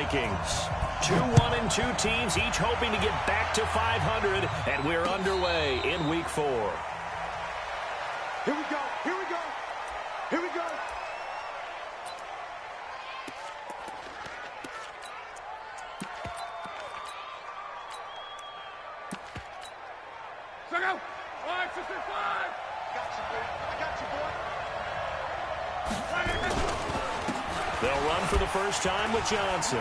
Vikings. 2-1 and 2 teams, each hoping to get back to 500, and we're underway in Week 4. Here we go, here we go, here we go. Check out. 5, 6, 5. I got you, boy. They'll run for the first time with Johnson.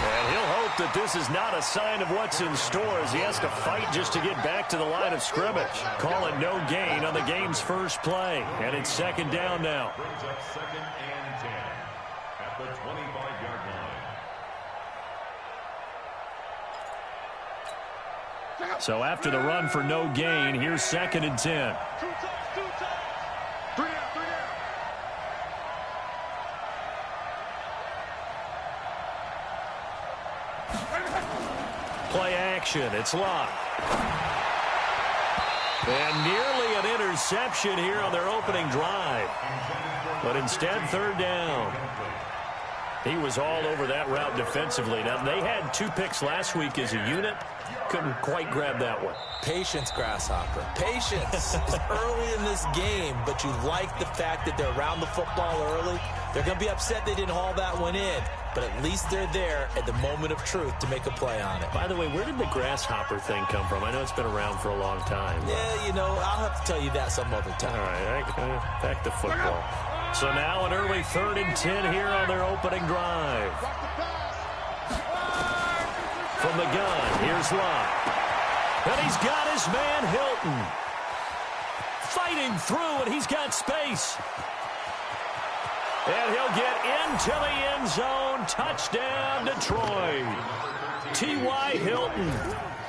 And he'll hope that this is not a sign of what's in store as he has to fight just to get back to the line of scrimmage. Call it no gain on the game's first play. And it's second down now. Brings up 2nd and 10 at the 25-yard line. So after the run for no gain, here's 2nd and 10. 2 times, 2 times. 3 down, 3 down. Play action. It's locked. And nearly an interception here on their opening drive. But instead, 3rd down. He was all over that route defensively. Now, they had 2 picks last week as a unit. Couldn't quite grab that one. Patience, Grasshopper. Patience. It's early in this game, but you like the fact that they're around the football early. They're going to be upset they didn't haul that one in, but at least they're there at the moment of truth to make a play on it. By the way, where did the grasshopper thing come from? I know it's been around for a long time. Yeah, you know, I'll have to tell you that some other time. All right, back to football. So now an early 3rd and 10 here on their opening drive. From the gun, here's Locke. And he's got his man Hilton. Fighting through, and he's got space. And he'll get into the end zone. Touchdown, Detroit. T.Y. Hilton,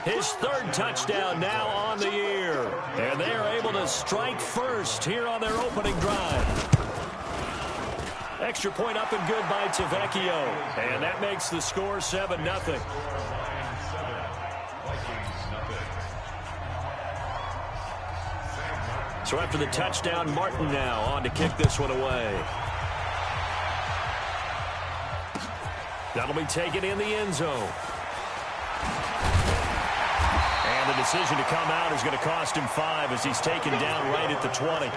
his 3rd touchdown now on the year. And they are able to strike first here on their opening drive. Extra point up and good by Tavecchio. And that makes the score 7-0. So after the touchdown, Martin now on to kick this one away. That'll be taken in the end zone. And the decision to come out is going to cost him 5 as he's taken down right at the 20.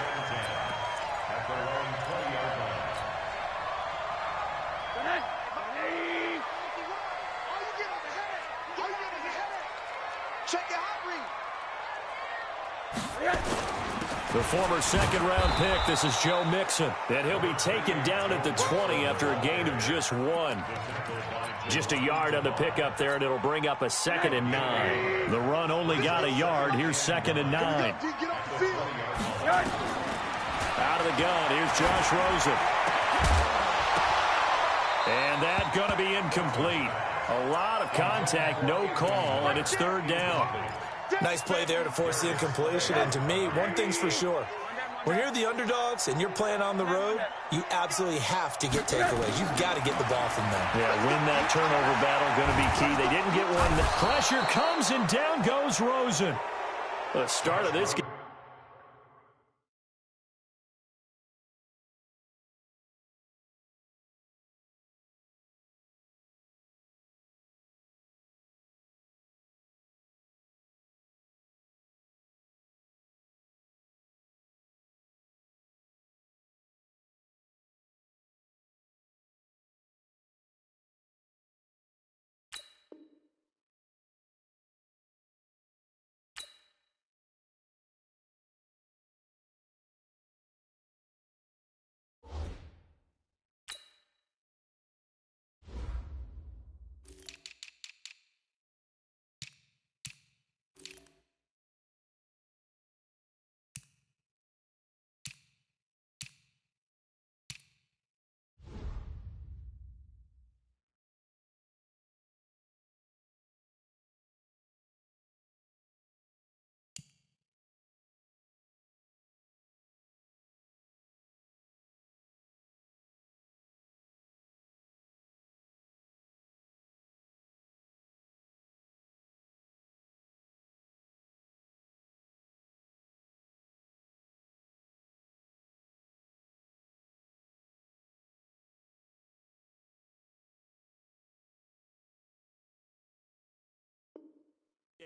The former 2nd-round pick, this is Joe Mixon. And he'll be taken down at the 20 after a gain of just 1. Just a yard on the pickup there, and it'll bring up a 2nd and 9. The run only got a yard. Here's 2nd and 9. Out of the gun, here's Josh Rosen. And that's going to be incomplete. A lot of contact, no call, and it's 3rd down. Nice play there to force the incompletion. And to me, one thing's for sure. When you're the underdogs and you're playing on the road, you absolutely have to get takeaways. You've got to get the ball from them. Yeah, win that turnover battle, going to be key. They didn't get one. The pressure comes, and down goes Rosen. The start of this game.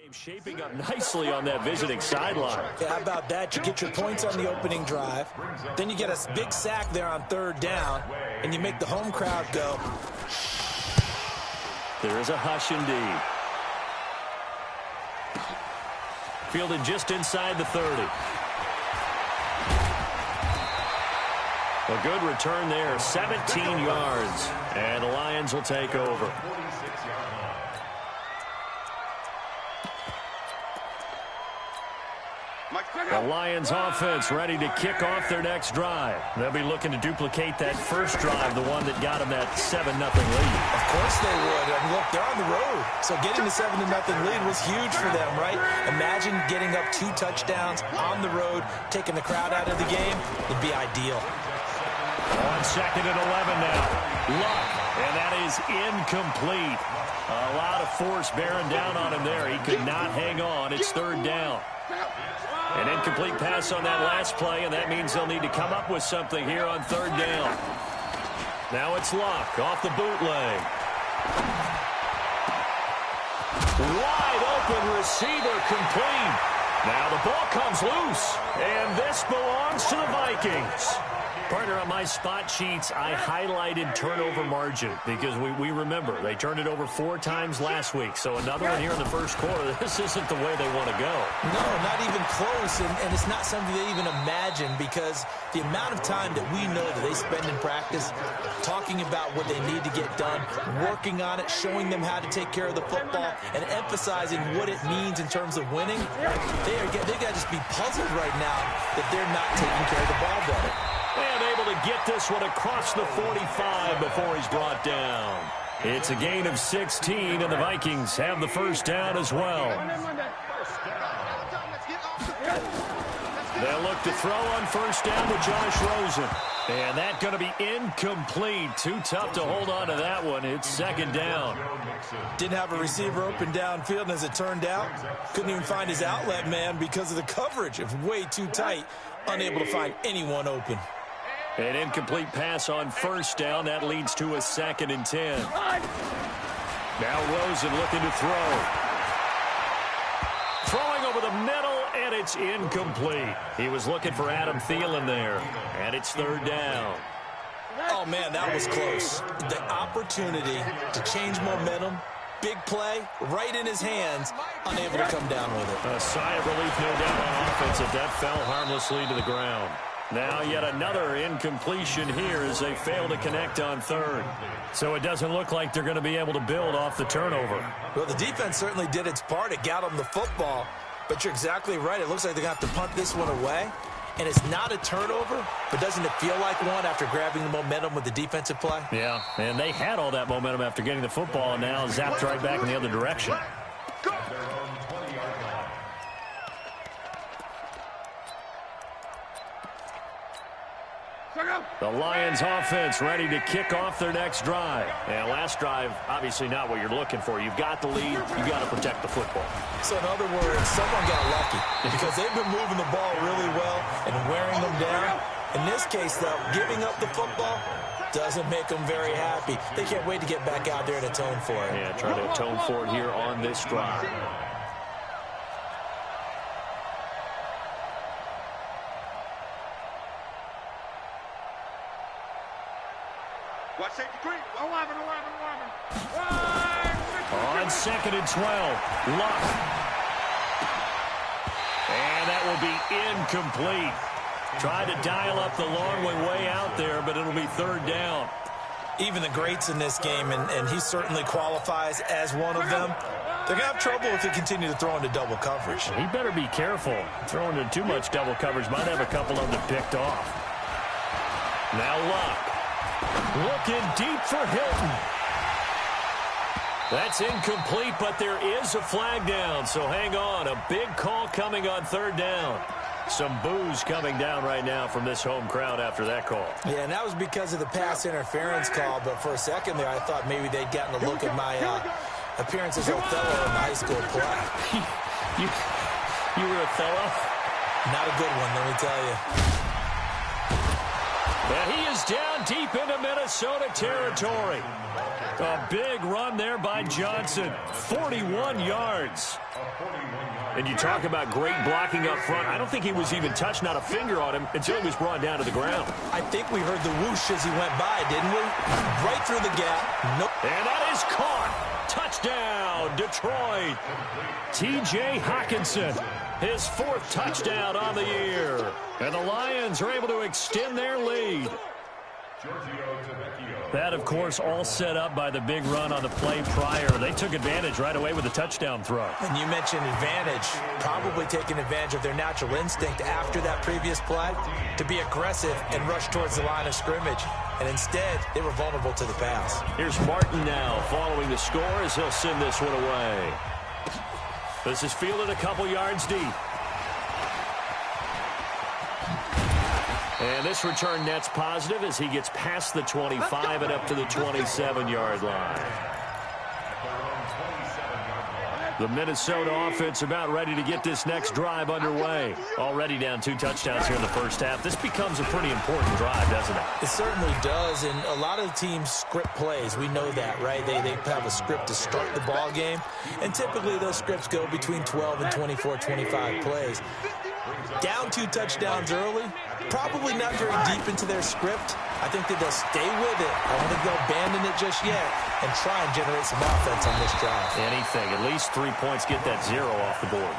Game shaping up nicely on that visiting sideline. Yeah, how about that? You get your points on the opening drive, then you get a big sack there on third down, and you make the home crowd go. There is a hush indeed. Fielded just inside the 30. A good return there, 17 yards, and the Lions will take over. The Lions offense ready to kick off their next drive. They'll be looking to duplicate that first drive, the one that got them that 7-0 lead. Of course they would. I mean, look, they're on the road. So getting the 7-0 lead was huge for them, right? Imagine getting up 2 touchdowns on the road, taking the crowd out of the game. It'd be ideal. On 2nd and 11 now. Luck, and that is incomplete. A lot of force bearing down on him there. He could not hang on. It's 3rd down. An incomplete pass on that last play, and that means they'll need to come up with something here on 3rd down. Now it's Luck off the bootleg. Wide open receiver complete. Now the ball comes loose, and this belongs to the Vikings. Partner, on my spot sheets, I highlighted turnover margin because we remember they turned it over 4 times last week. So another one here in the first quarter. This isn't the way they want to go. No, not even close, and it's not something they even imagine because the amount of time that we know that they spend in practice talking about what they need to get done, working on it, showing them how to take care of the football, and emphasizing what it means in terms of winning, they got to just be puzzled right now that they're not taking care of the ball better. And able to get this one across the 45 before he's brought down. It's a gain of 16, and the Vikings have the first down as well. They'll look to throw on first down with Josh Rosen. And that's going to be incomplete. Too tough to hold on to that one. It's 2nd down. Didn't have a receiver open downfield, and as it turned out, couldn't even find his outlet man because of the coverage. It was way too tight, unable to find anyone open. An incomplete pass on first down. That leads to a 2nd and 10. Now Rosen looking to throw. Throwing over the middle, and it's incomplete. He was looking for Adam Thielen there, and it's 3rd down. Oh, man, that was close. The opportunity to change momentum, big play, right in his hands, unable to come down with it. A sigh of relief, no doubt, on offense, that that fell harmlessly to the ground. Now yet another incompletion here as they fail to connect on 3rd. So it doesn't look like they're going to be able to build off the turnover. Well, the defense certainly did its part. It got them the football. But you're exactly right. It looks like they're going to have to punt this one away. And it's not a turnover, but doesn't it feel like one after grabbing the momentum with the defensive play? Yeah, and they had all that momentum after getting the football and now zapped right back in the other direction. The Lions offense ready to kick off their next drive. And last drive, obviously not what you're looking for. You've got the lead. You've got to protect the football. So in other words, someone got lucky because they've been moving the ball really well and wearing them down. In this case, though, giving up the football doesn't make them very happy. They can't wait to get back out there and atone for it. Yeah, trying to atone for it here on this drive. Watch safety green. 11. On 2nd and 12, Luck. And that will be incomplete. Tried to dial up the long way out there, but it'll be 3rd down. Even the greats in this game, and he certainly qualifies as one of them, they're going to have trouble if they continue to throw into double coverage. He better be careful. Throwing into too much double coverage might have a couple of them picked off. Now Luck. Looking deep for Hilton. That's incomplete, but there is a flag down, so hang on. A big call coming on 3rd down. Some boos coming down right now from this home crowd after that call. Yeah, and that was because of the pass interference call, but for a second there I thought maybe they'd gotten a look at my appearance as Othello in the high school play. You were Othello? Not a good one, let me tell you. And he is down deep into Minnesota territory. A big run there by Johnson. 41 yards. And you talk about great blocking up front. I don't think he was even touched, not a finger on him, until he was brought down to the ground. I think we heard the whoosh as he went by, didn't we? Right through the gap. Nope. And that is caught. Touchdown, Detroit. T.J. Hawkinson, his 4th touchdown on the year. And the Lions are able to extend their lead. That, of course, all set up by the big run on the play prior. They took advantage right away with a touchdown throw. And you mentioned advantage, probably taking advantage of their natural instinct after that previous play to be aggressive and rush towards the line of scrimmage. And instead, they were vulnerable to the pass. Here's Martin now following the score as he'll send this one away. This is fielded a couple yards deep. And this return net's positive as he gets past the 25 and up to the 27-yard line. The Minnesota offense about ready to get this next drive underway. Already down 2 touchdowns here in the first half. This becomes a pretty important drive, doesn't it? It certainly does, and a lot of teams script plays. We know that, right? They have a script to start the ball game, and typically those scripts go between 12 and 24, 25 plays. Down 2 touchdowns early, probably not very deep into their script. I think that they'll stay with it. I don't think they'll abandon it just yet and try and generate some offense on this drive. Anything. At least 3 points, get that 0 off the board.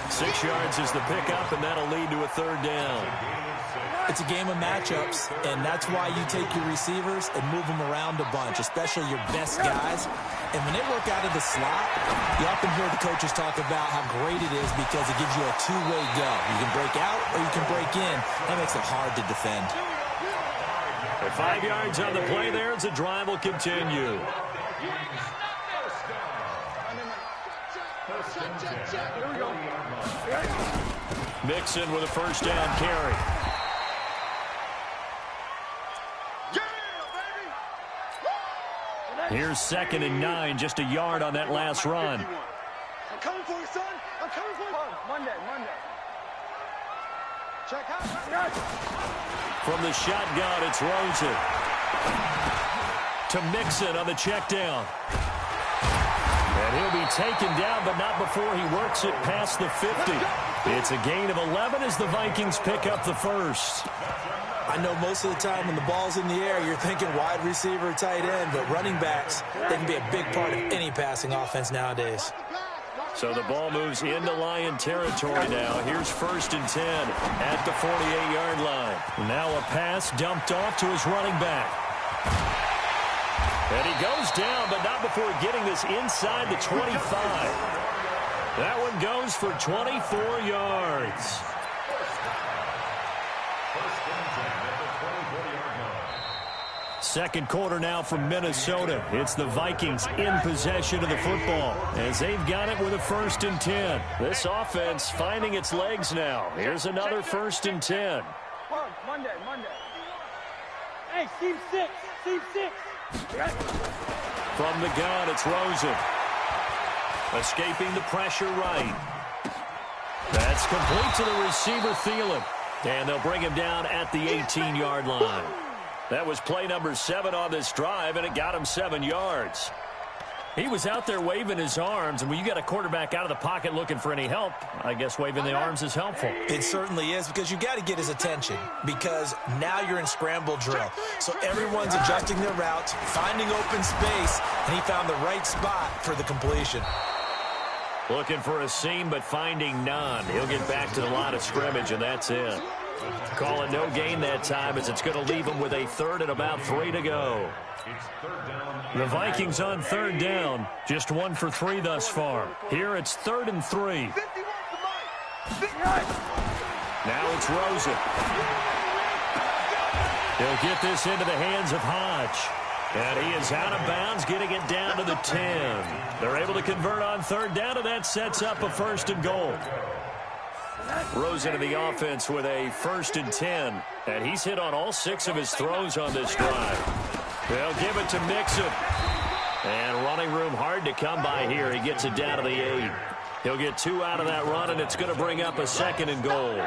6 yards is the pickup, and that'll lead to a 3rd down. It's a game of matchups, and that's why you take your receivers and move them around a bunch, especially your best guys. And when they work out of the slot, you often hear the coaches talk about how great it is because it gives you a two-way go. You can break out or you can break in. That makes it hard to defend. At 5 yards on the play there as the drive will continue. Mixon with a 1st down carry. Here's 2nd and 9, just a yard on that last run. I'm coming for you, son. I'm coming for you. Monday. Check out. From the shotgun, it's Rosen. To Mixon on the check down. And he'll be taken down, but not before he works it past the 50. It's a gain of 11 as the Vikings pick up the 1st. I know most of the time when the ball's in the air, you're thinking wide receiver, tight end, but running backs, they can be a big part of any passing offense nowadays. So the ball moves into Lion territory now. Here's 1st and 10 at the 48-yard line. Now a pass dumped off to his running back. And he goes down, but not before getting this inside the 25. That one goes for 24 yards. Second quarter now from Minnesota. It's the Vikings in possession of the football as they've got it with a 1st and 10. This offense finding its legs now. Here's another 1st and 10. Monday. Hey, Team 6. From the gun, it's Rosen. Escaping the pressure right. That's complete to the receiver, Thielen. And they'll bring him down at the 18-yard line. That was play number 7 on this drive, and it got him 7 yards. He was out there waving his arms, and when you got a quarterback out of the pocket looking for any help, I guess waving the arms is helpful. It certainly is, because you got to get his attention, because now you're in scramble drill. So everyone's adjusting their routes, finding open space, and he found the right spot for the completion. Looking for a seam, but finding none. He'll get back to the line of scrimmage, and that's it. Call it no gain that time as it's going to leave him with a 3rd and about 3 to go. The Vikings on 3rd down. Just 1 for 3 thus far. Here it's 3rd and 3. Now it's Rosen. He'll get this into the hands of Hodge. And he is out of bounds, getting it down to the 10. They're able to convert on 3rd down, and that sets up a 1st and goal. Rosen in the offense with a 1st and 10. And he's hit on all 6 of his throws on this drive. They'll give it to Mixon. And running room hard to come by here. He gets it down to the 8. He'll get 2 out of that run, and it's going to bring up a 2nd and goal.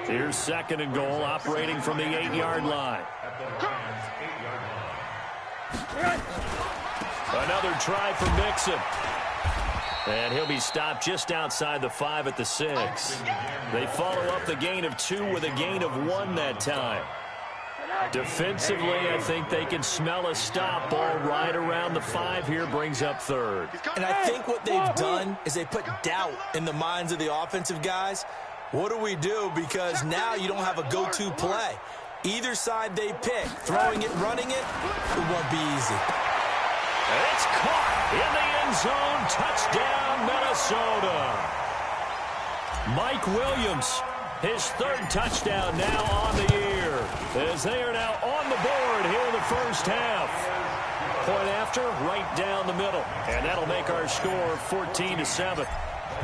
Here's 2nd and goal, operating from the 8-yard line. Another try for Mixon. And he'll be stopped just outside the 5 at the 6. They follow up the gain of 2 with a gain of 1 that time. Defensively, I think they can smell a stop. Ball right around the 5 here, brings up 3rd. And I think what they've done is they put doubt in the minds of the offensive guys. What do we do? Because now you don't have a go-to play. Either side they pick, throwing it, running it, it won't be easy. It's caught in the end zone. Touchdown, Minnesota. Mike Williams, his 3rd touchdown now on the year, as they are now on the board here in the first half. Point after, right down the middle. And that'll make our score 14-7.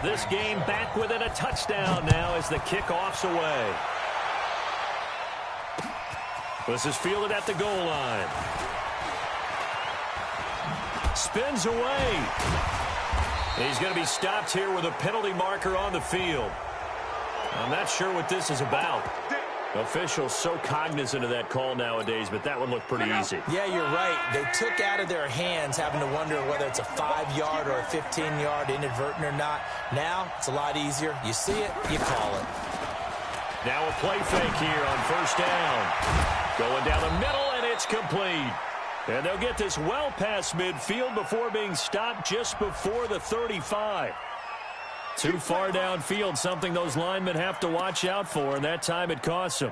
This game back within a touchdown now as the kickoff's away. This is fielded at the goal line. Spins away. He's going to be stopped here with a penalty marker on the field. I'm not sure what this is about. Officials so cognizant of that call nowadays, but that would look pretty easy. Yeah, you're right. They took out of their hands having to wonder whether it's a 5-yard or a 15-yard inadvertent or not. Now, it's a lot easier. You see it, you call it. Now a play fake here on first down. Going down the middle, and it's complete. And they'll get this well past midfield before being stopped just before the 35. Too far downfield, something those linemen have to watch out for, and that time it costs them.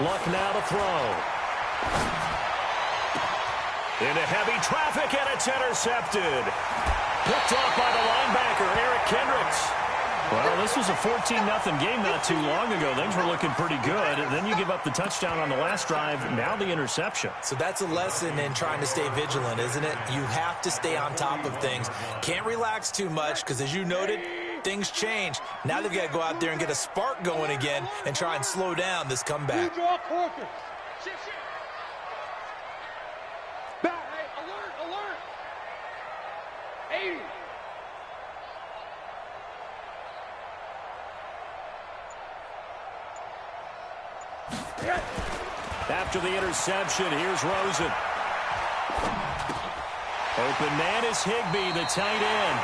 Luck now to throw. Into heavy traffic, and it's intercepted. Picked off by the linebacker, Eric Kendricks. Well, this was a 14-0 game not too long ago. Things were looking pretty good. And then you give up the touchdown on the last drive. Now the interception. So that's a lesson in trying to stay vigilant, isn't it? You have to stay on top of things. Can't relax too much because, as you noted, things change. Now they've got to go out there and get a spark going again and try and slow down this comeback. Alert, alert. 80. After the interception, here's Rosen. Open man is Higbee, the tight end.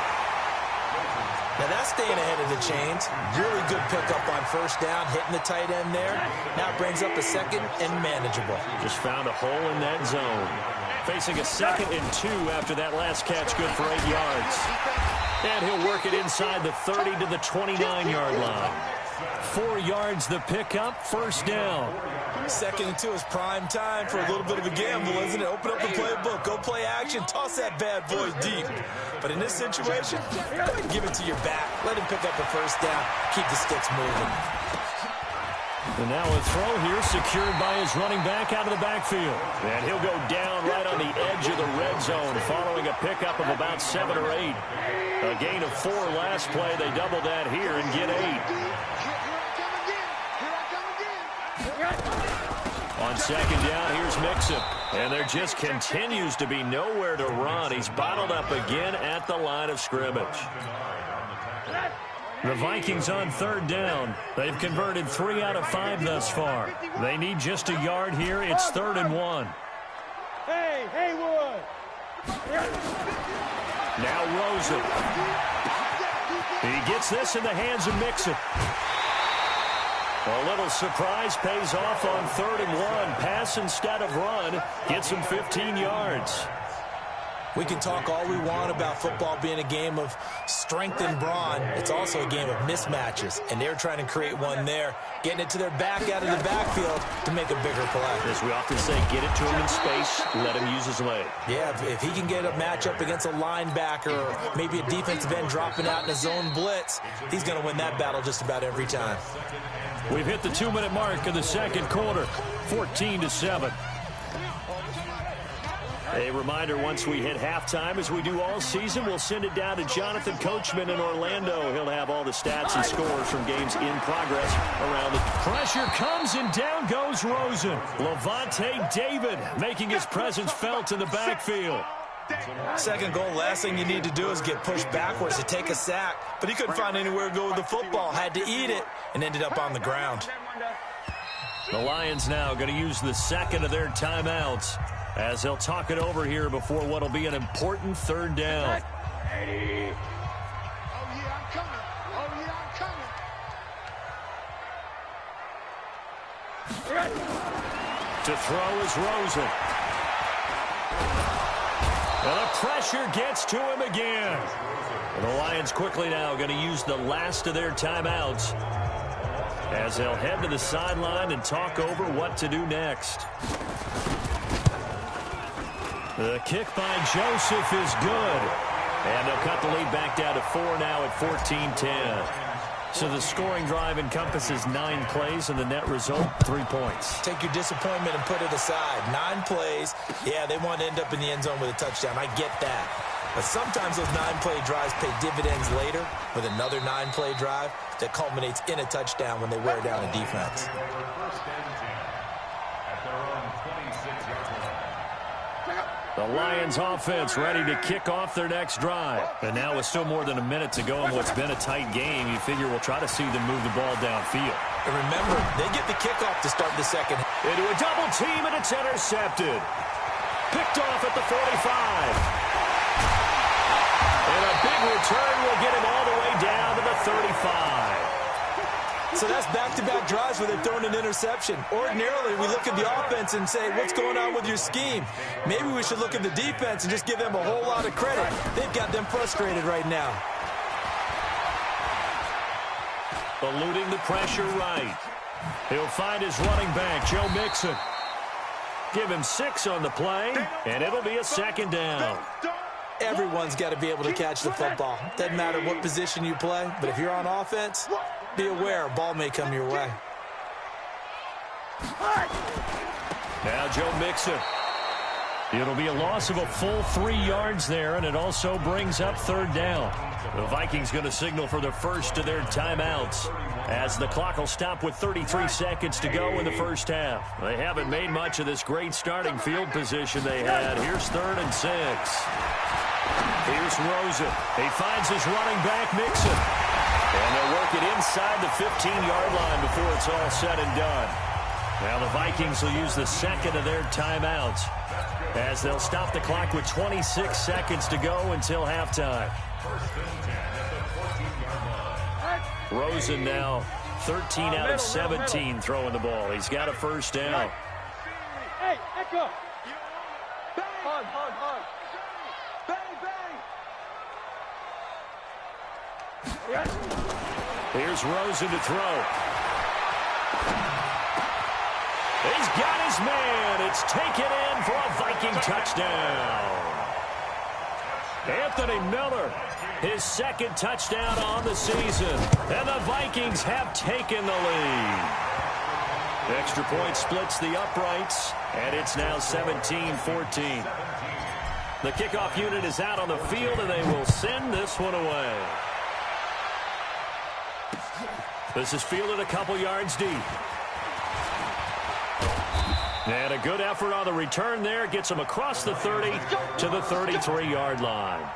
Now that's staying ahead of the chains. Really good pickup on first down, hitting the tight end there. Now it brings up a 2nd and manageable. Just found a hole in that zone. Facing a 2nd and 2 after that last catch, good for 8 yards. And he'll work it inside the 30 to the 29-yard line. 4 yards the pickup, first down. 2nd and 2 is prime time for a little bit of a gamble, isn't it? Open up the playbook, go play action, toss that bad boy deep. But in this situation, go ahead and give it to your back. Let him pick up a first down, keep the sticks moving. And now a throw here secured by his running back out of the backfield. And he'll go down right on the edge of the red zone following a pickup of about 7 or 8. A gain of 4 last play. They double that here and get 8. On second down, here's Mixon. And there just continues to be nowhere to run. He's bottled up again at the line of scrimmage. The Vikings on third down. They've converted 3 out of 5 thus far. They need just a yard here. It's 3rd and 1. Hey, Haywood. Now Rosen. He gets this in the hands of Mixon. A little surprise pays off on 3rd and 1. Pass instead of run. Gets him 15 yards. We can talk all we want about football being a game of strength and brawn. It's also a game of mismatches, and they're trying to create one there, getting it to their back out of the backfield to make a bigger play. As we often say, get it to him in space, let him use his leg. Yeah, if he can get a matchup against a linebacker or maybe a defensive end dropping out in a zone blitz, he's going to win that battle just about every time. We've hit the 2-minute mark of the second quarter, 14-7. A reminder, once we hit halftime, as we do all season, we'll send it down to Jonathan Coachman in Orlando. He'll have all the stats and scores from games in progress around the... Pressure comes, and down goes Rosen. Levante David making his presence felt in the backfield. Second goal, last thing you need to do is get pushed backwards to take a sack. But he couldn't find anywhere to go with the football. Had to eat it and ended up on the ground. The Lions now going to use the second of their timeouts as they'll talk it over here before what will be an important third down. To throw is Rosen. And the pressure gets to him again. And the Lions quickly now going to use the last of their timeouts as they'll head to the sideline and talk over what to do next. The kick by Joseph is good. And they'll cut the lead back down to 4 now at 14-10. So the scoring drive encompasses 9 plays, and the net result, 3 points. Take your disappointment and put it aside. 9 plays. Yeah, they want to end up in the end zone with a touchdown. I get that. But sometimes those 9-play drives pay dividends later with another 9-play drive that culminates in a touchdown when they wear down a defense. The Lions offense ready to kick off their next drive. And now with still more than a minute to go in what's been a tight game, you figure we'll try to see them move the ball downfield. And remember, they get the kickoff to start the second. Into a double team, and it's intercepted. Picked off at the 45. And a big return will get him all the way down to the 35. So that's back-to-back drives where they're throwing an interception. Ordinarily, we look at the offense and say, what's going on with your scheme? Maybe we should look at the defense and just give them a whole lot of credit. They've got them frustrated right now. Eluding the pressure right. He'll find his running back, Joe Mixon. Give him 6 on the play, and it'll be a second down. Everyone's got to be able to catch the football. Doesn't matter what position you play, but if you're on offense, be aware a ball may come your way. Now Joe Mixon. It'll be a loss of a full 3 yards there, and it also brings up third down. The Vikings going to signal for the first of their timeouts as the clock will stop with 33 seconds to go in the first half. They haven't made much of this great starting field position they had. Here's 3rd and 6. Here's Rosen. He finds his running back, Mixon. And they'll work it inside the 15-yard line before it's all said and done. Now the Vikings will use the second of their timeouts as they'll stop the clock with 26 seconds to go until halftime. Rosen now 13 out of 17 throwing the ball. He's got a first down. Hey, Echo! Hard. Here's Rosen to throw. He's got his man. It's taken in for a Viking touchdown. Anthony Miller, his 2nd touchdown on the season. And the Vikings have taken the lead. Extra point splits the uprights, and it's now 17-14. The kickoff unit is out on the field, and they will send this one away. This is fielded a couple yards deep. And a good effort on the return there. Gets him across the 30 to the 33-yard line.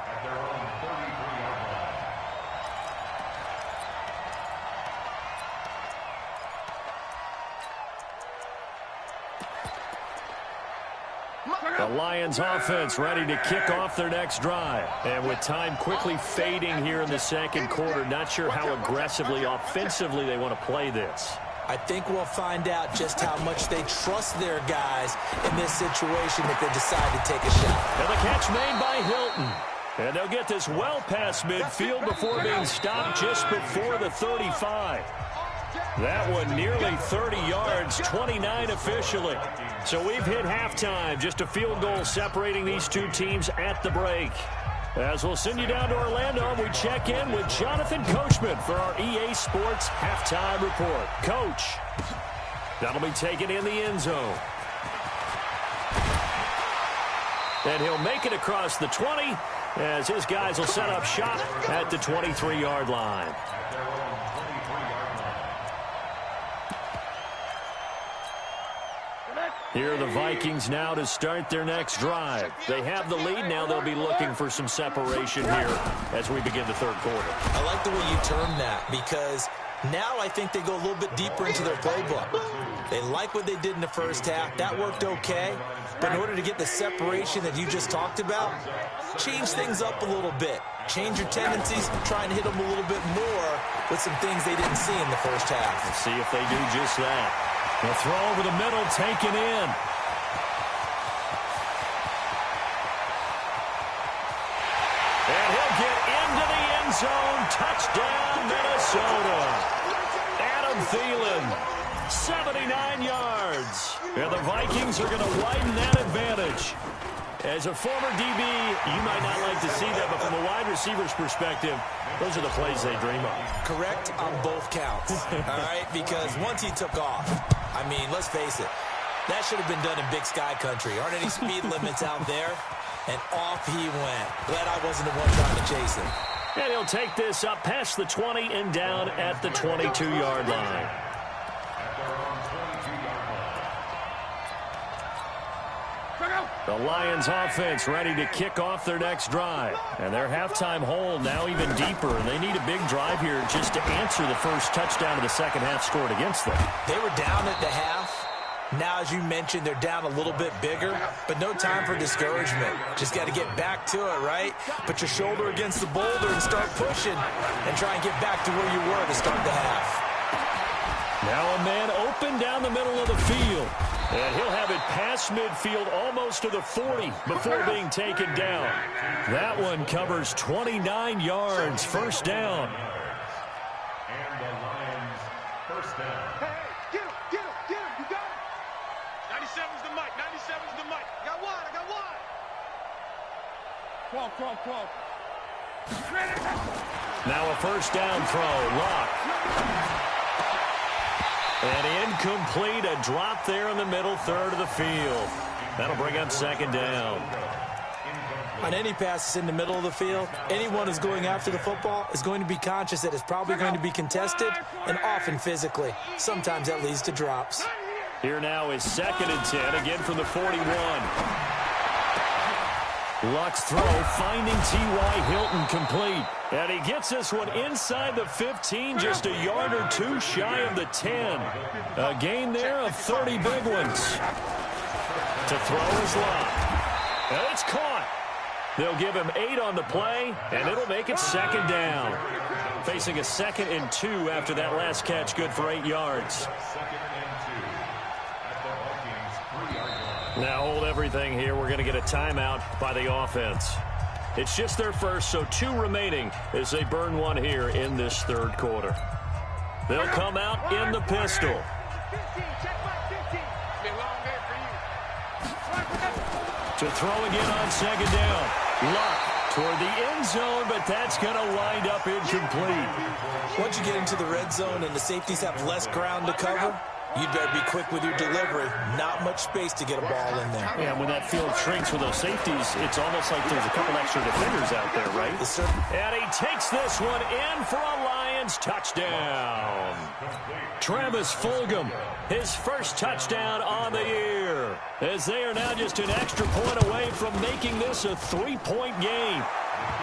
The Lions offense ready to kick off their next drive. And with time quickly fading here in the second quarter, not sure how aggressively, offensively they want to play this. I think we'll find out just how much they trust their guys in this situation if they decide to take a shot. And the catch made by Hilton. And they'll get this well past midfield before being stopped just before the 35. That one nearly 30 yards, 29 officially. So we've hit halftime, just a field goal separating these two teams at the break. As we'll send you down to Orlando, we check in with Jonathan Coachman for our EA Sports Halftime Report. Coach, that'll be taken in the end zone. And he'll make it across the 20 as his guys will set up shop at the 23-yard line. Here are the Vikings now to start their next drive. They have the lead. Now they'll be looking for some separation here as we begin the third quarter. I like the way you termed that because now I think they go a little bit deeper into their playbook. They like what they did in the first half. That worked okay. But in order to get the separation that you just talked about, change things up a little bit. Change your tendencies, try and hit them a little bit more with some things they didn't see in the first half. We'll see if they do just that. The throw over the middle, taken in. And he'll get into the end zone. Touchdown, Minnesota. Adam Thielen, 79 yards. And the Vikings are going to widen that advantage. As a former DB, you might not like to see that, but from a wide receiver's perspective, those are the plays they dream of. Correct on both counts, all right? Because once he took off, I mean, let's face it, that should have been done in Big Sky Country. Aren't any speed limits out there? And off he went. Glad I wasn't the one trying to chase him. And he'll take this up past the 20 and down at the 22-yard line. The Lions offense ready to kick off their next drive. And their halftime hole now even deeper. And they need a big drive here just to answer the first touchdown of the second half scored against them. They were down at the half. Now, as you mentioned, they're down a little bit bigger, but no time for discouragement. Just got to get back to it, right? Put your shoulder against the boulder and start pushing and try and get back to where you were to start the half. Now a man open down the middle of the field. And he'll have it past midfield almost to the 40 before being taken down. That one covers 29 yards. First down. And the Lions first down. Hey, get him, you got him. 97's the mic, 97's the mic. I got one. 12. Now a first down throw. Lock. And incomplete, a drop there in the middle third of the field. That'll bring up second down. On any passes in the middle of the field, anyone who's going after the football is going to be conscious that it's probably going to be contested and often physically. Sometimes that leads to drops. Here now is 2nd and 10, again from the 41. Luck's throw finding T.Y. Hilton complete. And he gets this one inside the 15, just a yard or two shy of the 10. A gain there of 30 big ones. To throw is Luck. And it's caught. They'll give him 8 on the play, and it'll make it second down. Facing a 2nd and 2 after that last catch, good for 8 yards. Now hold everything here. We're going to get a timeout by the offense. It's just their first, so 2 remaining as they burn one here in this third quarter. They'll come out in the pistol. To throw again on second down. Luck toward the end zone, but that's going to wind up incomplete. Once you get into the red zone and the safeties have less ground to cover, you'd better be quick with your delivery. Not much space to get a ball in there. Yeah, when that field shrinks with those safeties, it's almost like there's a couple extra defenders out there, right? Yes, sir. And he takes this one in for a Lions touchdown. Travis Fulgham, his first touchdown on the year, as they are now just an extra point away from making this a 3-point game.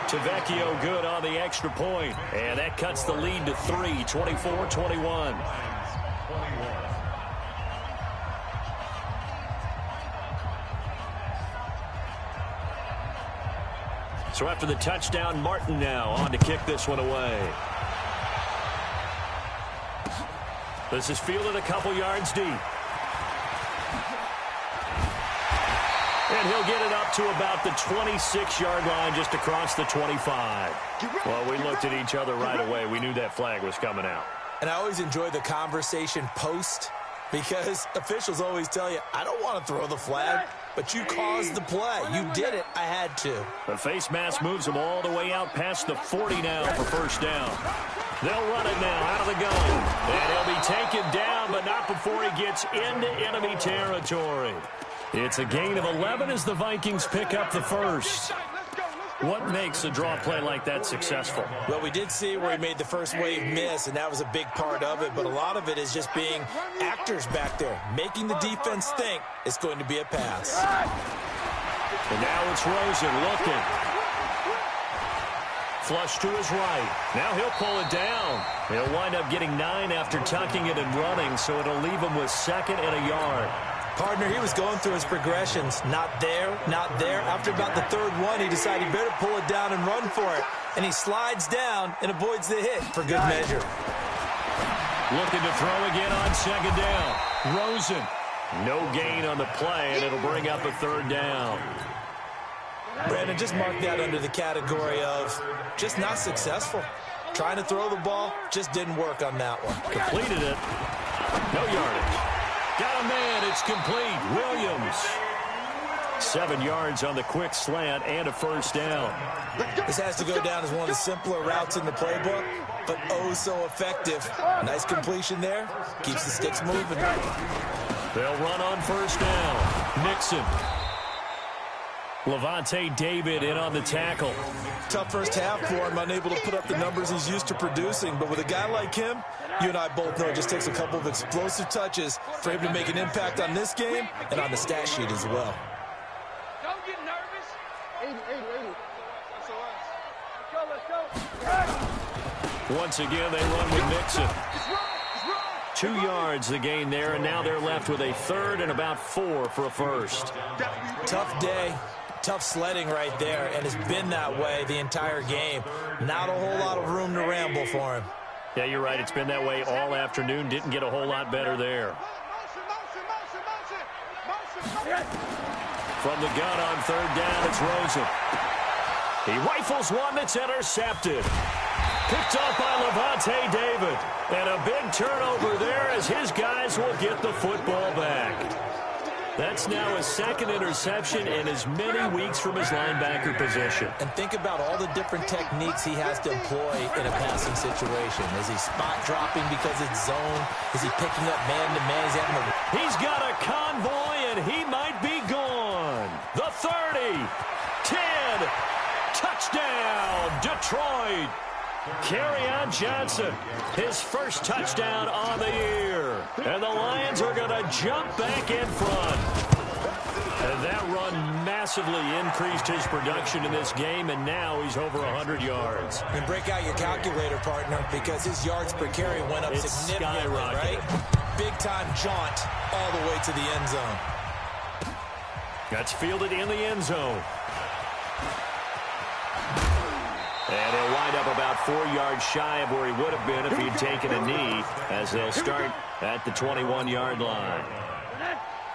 Tavecchio good on the extra point, and that cuts the lead to 3, 24-21. So after the touchdown, Martin now on to kick this one away. This is fielded a couple yards deep. And he'll get it up to about the 26-yard line, just across the 25. Well, we looked at each other right away. We knew that flag was coming out. And I always enjoy the conversation post, because officials always tell you, I don't want to throw the flag, but you caused the play. You did it. I had to. The face mask moves him all the way out past the 40 now for first down. They'll run it now out of the gun. And he'll be taken down, but not before he gets into enemy territory. It's a gain of 11 as the Vikings pick up the first. What makes a draw play like that successful? Well, we did see where he made the first wave miss, and that was a big part of it. But a lot of it is just being actors back there, making the defense think it's going to be a pass. And now it's Rosen looking. Flush to his right. Now he'll pull it down. He'll wind up getting 9 after tucking it and running, so it'll leave him with 2nd and a yard. Partner, he was going through his progressions. Not there, not there. After about the 3rd one, he decided he better pull it down and run for it. And he slides down and avoids the hit for good measure. Looking to throw again on 2nd down. Rosen. No gain on the play, and it'll bring up a 3rd down. Brandon, just mark that under the category of just not successful. Trying to throw the ball, just didn't work on that one. Completed it. No yardage. Got a man. It's complete. Williams. 7 yards on the quick slant and a 1st down. This has to go down as one of the simpler routes in the playbook, but oh so effective. Nice completion there. Keeps the sticks moving. They'll run on 1st down. Nixon. Levante David in on the tackle. Tough first half for him, unable to put up the numbers he's used to producing. But with a guy like him, you and I both know it just takes a couple of explosive touches for him to make an impact on this game and on the stat sheet as well. Don't get nervous. 80. Once again, they run with Nixon. 2 yards the gain there, and now they're left with a 3rd and about 4 for a 1st. Tough day. Tough sledding right there, and it's been that way the entire game. Not a whole lot of room to ramble for him. Yeah, you're right. It's been that way all afternoon. Didn't get a whole lot better there. From the gun on 3rd down, it's Rosen. He rifles one that's intercepted. Picked up by Levante David. And a big turnover there as his guys will get the football back. That's now his 2nd interception in as many weeks from his linebacker position. And think about all the different techniques he has to employ in a passing situation. Is he spot dropping because it's zone? Is he picking up man-to-man? He's got a convoy, and he might be gone. The 30, 10, touchdown, Detroit. Kerryon Johnson, his 1st touchdown on the year. And the Lions are going to jump back in front. And that run massively increased his production in this game, and now he's over 100 yards. And break out your calculator, partner, because his yards per carry went up significantly, right? Big-time jaunt all the way to the end zone. That's fielded in the end zone. And he'll wind up about 4 yards shy of where he would have been if he'd taken a knee, as they'll start at the 21-yard line.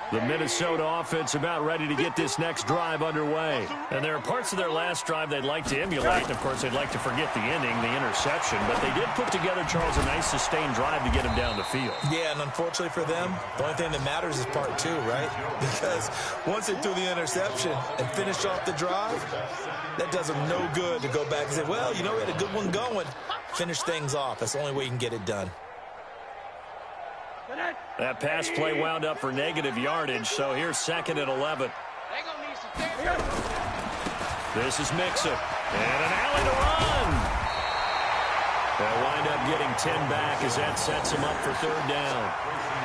The Minnesota offense about ready to get this next drive underway. And there are parts of their last drive they'd like to emulate. And, of course, they'd like to forget the ending, the interception. But they did put together, Charles, a nice sustained drive to get him down the field. Yeah, and unfortunately for them, the only thing that matters is part 2, right? Because once they threw the interception and finished off the drive, that does them no good to go back and say, well, you know, we had a good one going. Finish things off. That's the only way you can get it done. That pass play wound up for negative yardage, so here's 2nd and 11. This is Mixon. And an alley to run. They'll wind up getting 10 back as that sets him up for 3rd down.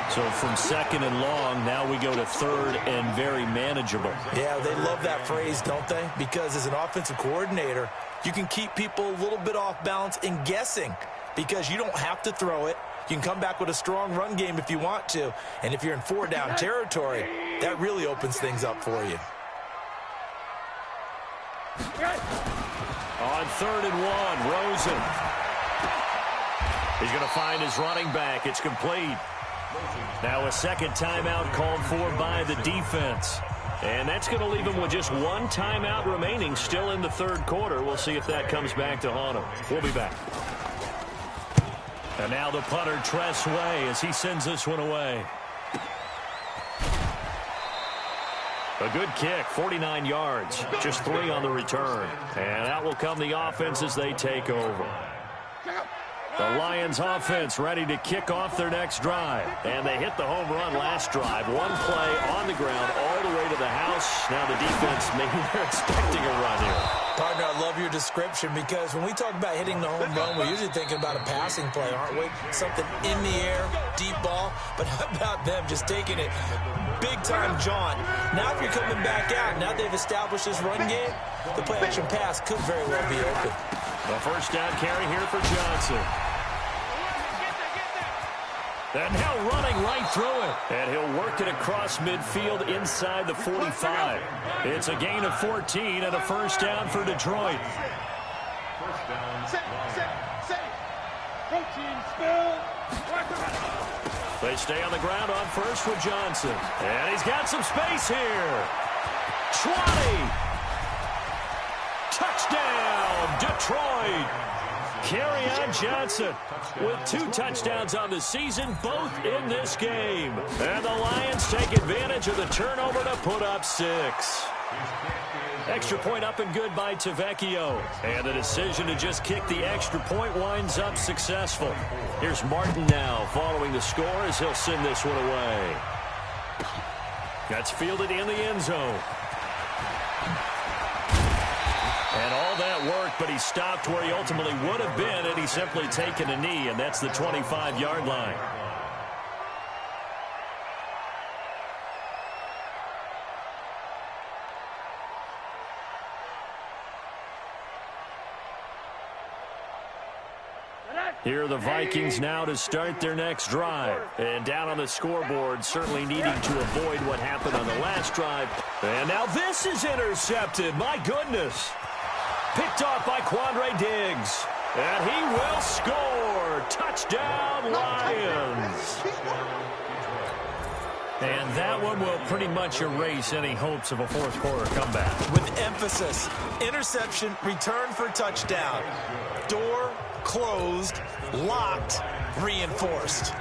So from 2nd and long, now we go to 3rd and very manageable. Yeah, they love that phrase, don't they? Because as an offensive coordinator, you can keep people a little bit off balance and guessing because you don't have to throw it. You can come back with a strong run game if you want to. And if you're in 4-down territory, that really opens things up for you. On 3rd and 1, Rosen. He's going to find his running back. It's complete. Now a 2nd timeout called for by the defense. And that's going to leave him with just 1 timeout remaining still in the 3rd quarter. We'll see if that comes back to haunt him. We'll be back. And now the punter, Tress Way, as he sends this one away. A good kick, 49 yards, just 3 on the return. And out will come the offense as they take over. The Lions offense ready to kick off their next drive. And they hit the home run last drive. One play on the ground all the way to the house. Now the defense, maybe they're expecting a run here. Partner, I love your description because when we talk about hitting the home run, we're usually thinking about a passing play, aren't we? Something in the air, deep ball. But how about them just taking it big-time jaunt? Now if you're coming back out, now they've established this run game, the play-action pass could very well be open. The first down carry here for Johnson. And now running right through it. And he'll work it across midfield inside the 45. It's a gain of 14 and a first down for Detroit. They stay on the ground on first with Johnson. And he's got some space here. 20. Touchdown, Detroit. Kerryon Johnson with 2 touchdowns on the season, both in this game. And the Lions take advantage of the turnover to put up 6. Extra point up and good by Tavecchio. And the decision to just kick the extra point winds up successful. Here's Martin now following the score as he'll send this one away. That's fielded in the end zone. And all that work, but he stopped where he ultimately would have been had he simply taken a knee, and that's the 25-yard line. Here are the Vikings now to start their next drive. And down on the scoreboard, certainly needing to avoid what happened on the last drive. And now this is intercepted. My goodness. Picked off by Quandre Diggs. And he will score. Touchdown, Lions. And that one will pretty much erase any hopes of a fourth quarter comeback. With emphasis, interception, return for touchdown. Door closed, locked, reinforced.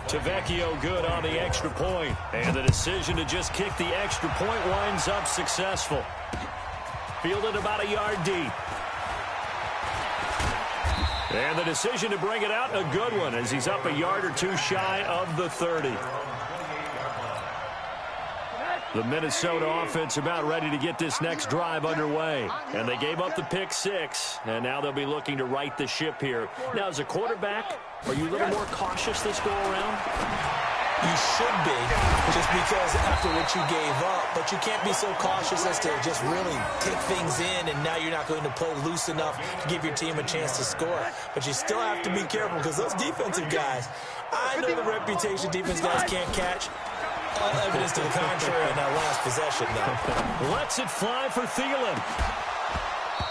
Tavecchio good on the extra point. And the decision to just kick the extra point winds up successful. Fielded about a yard deep. And the decision to bring it out, a good one, as he's up a yard or two shy of the 30. The Minnesota offense about ready to get this next drive underway. And they gave up the pick 6, and now they'll be looking to right the ship here. Now, as a quarterback, are you a little more cautious this go-around? You should be, just because after what you gave up. But you can't be so cautious as to just really take things in, and now you're not going to play loose enough to give your team a chance to score. But you still have to be careful because those defensive guys, I know the reputation defense guys can't catch. All evidence to the contrary in that last possession, though. Lets it fly for Thielen.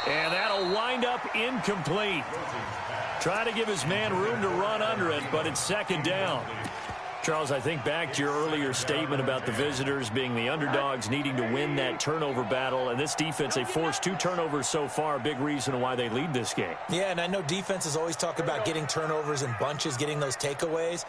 And that'll wind up incomplete. Try to give his man room to run under it, but it's second down. Charles, I think back to your earlier statement about the visitors being the underdogs needing to win that turnover battle. And this defense, they forced 2 turnovers so far, a big reason why they lead this game. Yeah, and I know defenses always talk about getting turnovers in bunches, getting those takeaways.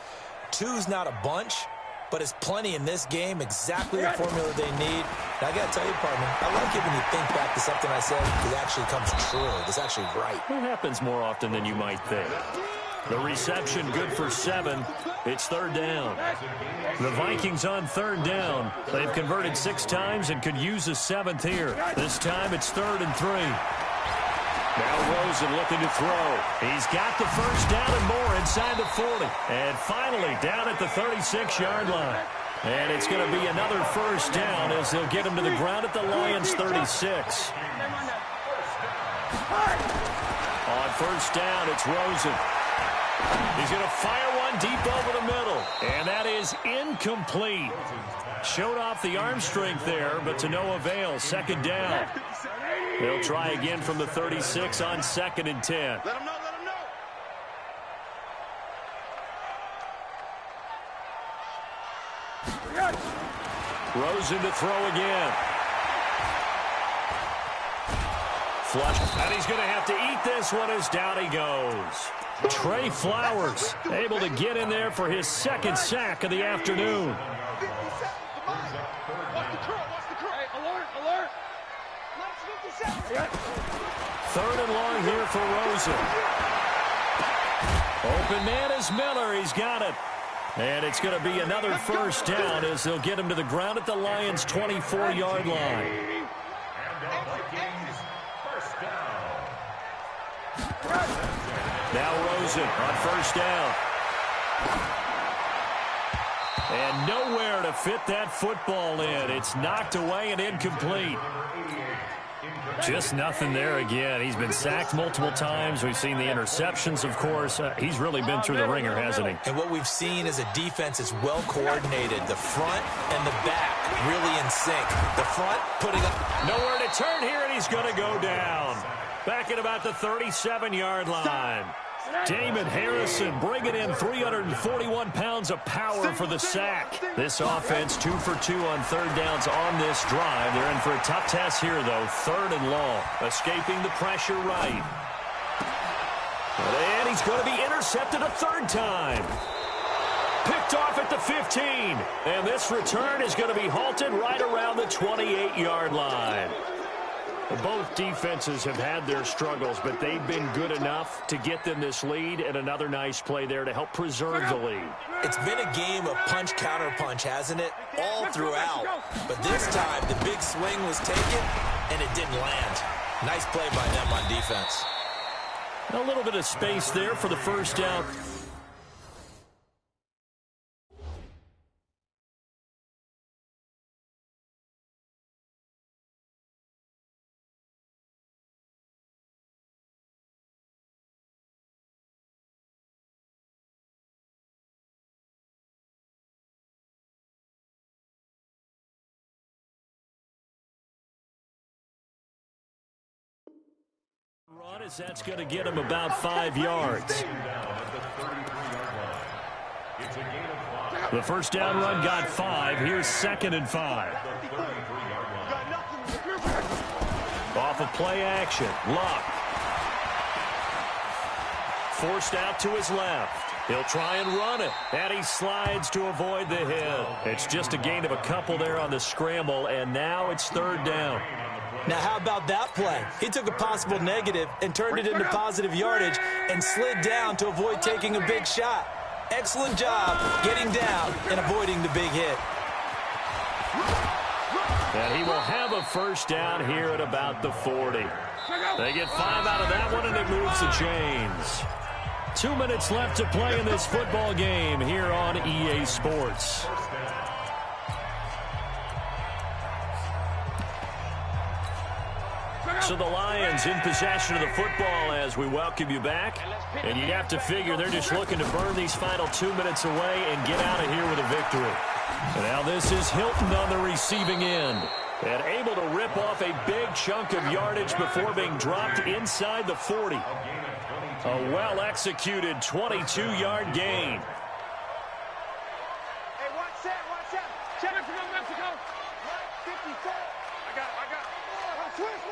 2's not a bunch, but it's plenty in this game, exactly the formula they need. And I got to tell you, partner, I like it when you think back to something I said that actually comes true. It's actually right. It happens more often than you might think. The reception good for 7. It's third down. The Vikings on third down. They've converted 6 times and could use a 7th here. This time it's 3rd and 3. Now Rosen looking to throw. He's got the first down and more inside the 40. And finally down at the 36-yard line. And it's going to be another first down as they'll get him to the ground at the Lions' 36. On first down, it's Rosen. He's going to fire one deep over the middle. And that is incomplete. Showed off the arm strength there, but to no avail. Second down. They'll try again from the 36 on 2nd and 10. Let him know, let him know. Rosen to throw again. Flush. And he's going to have to eat this one as down he goes. Trey Flowers able to get in there for his 2nd sack of the afternoon. Third and long here for Rosen. Open man is Miller. He's got it. And it's going to be another first down as they'll get him to the ground at the Lions' 24-yard line. Now Rosen on first down. And nowhere to fit that football in. It's knocked away and incomplete. Just nothing there again. He's been sacked multiple times. We've seen the interceptions, of course. He's really been through the ringer, hasn't he? And what we've seen is a defense is well coordinated. The front and the back really in sync. The front putting up. Nowhere to turn here, and he's going to go down. Back at about the 37-yard line. Damon Harrison bringing in 341 pounds of power for the sack. This offense 2 for 2 on third downs on this drive. They're in for a tough test here, though. Third and long. Escaping the pressure right. And he's going to be intercepted a third time. Picked off at the 15. And this return is going to be halted right around the 28-yard line. Both defenses have had their struggles, but they've been good enough to get them this lead, and another nice play there to help preserve the lead. It's been a game of punch-counter-punch, hasn't it? All throughout. But this time, the big swing was taken, and it didn't land. Nice play by them on defense. A little bit of space there for the first down. Run as that's going to get him about 5 yards. The first down run got 5. Here's 2nd and 5. Off of play action. Luck. Forced out to his left. He'll try and run it. And he slides to avoid the hit. It's just a gain of a couple there on the scramble, and now it's third down. Now, how about that play? He took a possible negative and turned it into positive yardage and slid down to avoid taking a big shot. Excellent job getting down and avoiding the big hit. And he will have a first down here at about the 40. They get 5 out of that one, and it moves the chains. 2 minutes left to play in this football game here on EA Sports. So the Lions in possession of the football as we welcome you back. And you have to figure they're just looking to burn these final 2 minutes away and get out of here with a victory. And now this is Hilton on the receiving end. And able to rip off a big chunk of yardage before being dropped inside the 40. A well-executed 22-yard gain. Hey, watch that. Check it from Mexico. 54. I got it. Twist.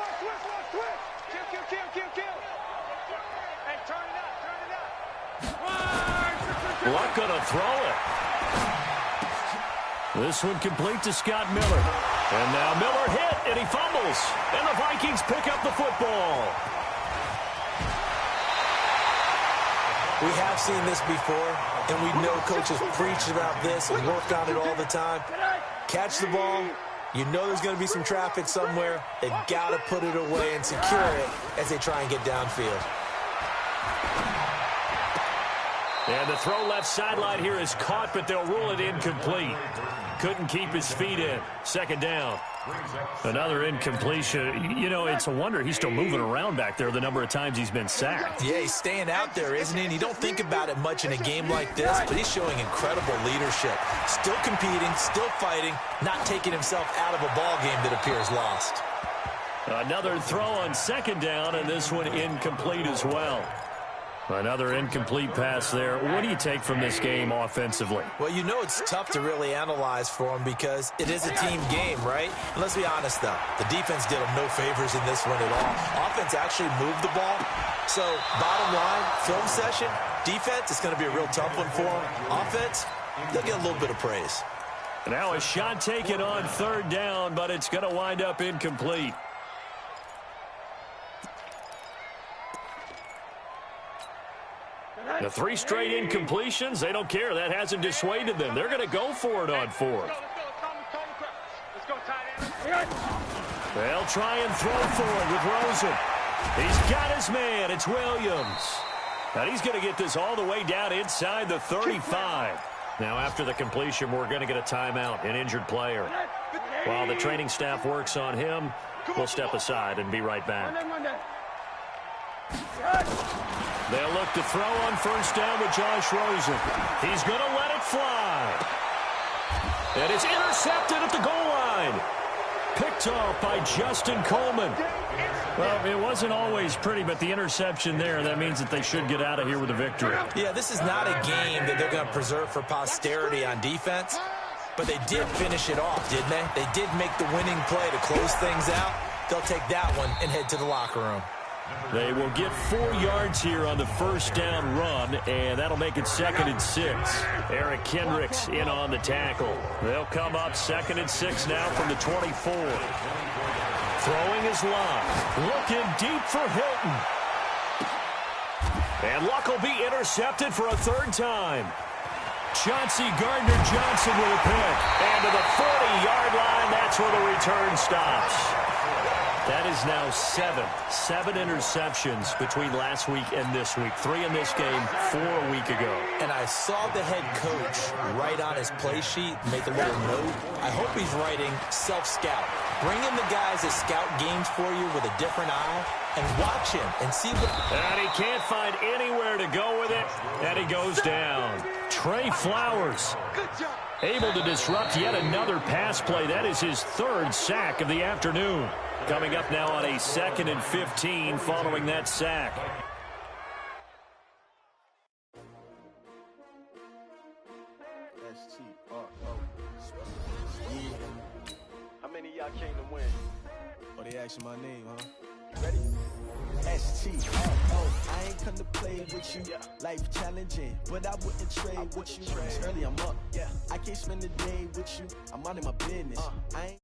Kill. Hey, turn it up. Luck gonna throw it. This one complete to Scott Miller. And now Miller hit, and he fumbles. And the Vikings pick up the football. We have seen this before, and we know coaches preach about this and work on it all the time. Catch the ball. You know there's going to be some traffic somewhere. They've got to put it away and secure it as they try and get downfield. And the throw left sideline here is caught, but they'll rule it incomplete. Couldn't keep his feet in. Second down. Another incompletion. You know, it's a wonder he's still moving around back there the number of times he's been sacked. Yeah, he's staying out there, isn't he? And you don't think about it much in a game like this, but he's showing incredible leadership. Still competing, still fighting, not taking himself out of a ball game that appears lost. Another throw on second down, and this one incomplete as well. Another incomplete pass there. What do you take from this game offensively? Well, you know it's tough to really analyze for him because it is a team game, right? And let's be honest, though. The defense did him no favors in this one at all. Offense actually moved the ball. So, bottom line, film session, defense, it's going to be a real tough one for them. Offense, they'll get a little bit of praise. Now a shot taken on third down, but it's going to wind up incomplete. The 3 straight incompletions, they don't care. That hasn't dissuaded them. They're going to go for it on 4th. They'll try and throw for it with Rosen. He's got his man. It's Williams. And he's going to get this all the way down inside the 35. Now, after the completion, we're going to get a timeout, an injured player. While the training staff works on him, we'll step aside and be right back. They'll look to throw on 1st down with Josh Rosen. He's going to let it fly. And it's intercepted at the goal line. Picked off by Justin Coleman. Well, it wasn't always pretty, but the interception there, that means that they should get out of here with a victory. Yeah, this is not a game that they're going to preserve for posterity on defense, but they did finish it off, didn't they? They did make the winning play to close things out. They'll take that one and head to the locker room. They will get 4 yards here on the 1st down run, and that'll make it 2nd and 6. Eric Kendricks in on the tackle. They'll come up 2nd and 6 now from the 24. Throwing his line. Looking deep for Hilton. And Luck will be intercepted for a 3rd time. Chauncey Gardner-Johnson with a pick. And to the 40-yard line, that's where the return stops. That is now 7 interceptions between last week and this week. 3 in this game, 4 a week ago. And I saw the head coach write on his play sheet, make a little note. I hope he's writing self-scout. Bring in the guys that scout games for you with a different eye and watch him and see what... And he can't find anywhere to go with it, and he goes down. Trey Flowers able to disrupt yet another pass play. That is his 3rd sack of the afternoon. Coming up now on a 2nd and 15 following that sack. How many of y'all came to win? Oh, they asking my name, huh? Ready? ST-O-O, I ain't come to play with you. Life challenging, but I wouldn't trade with you. It's early, I'm up. I can't spend the day with you. I'm out of my business. I ain't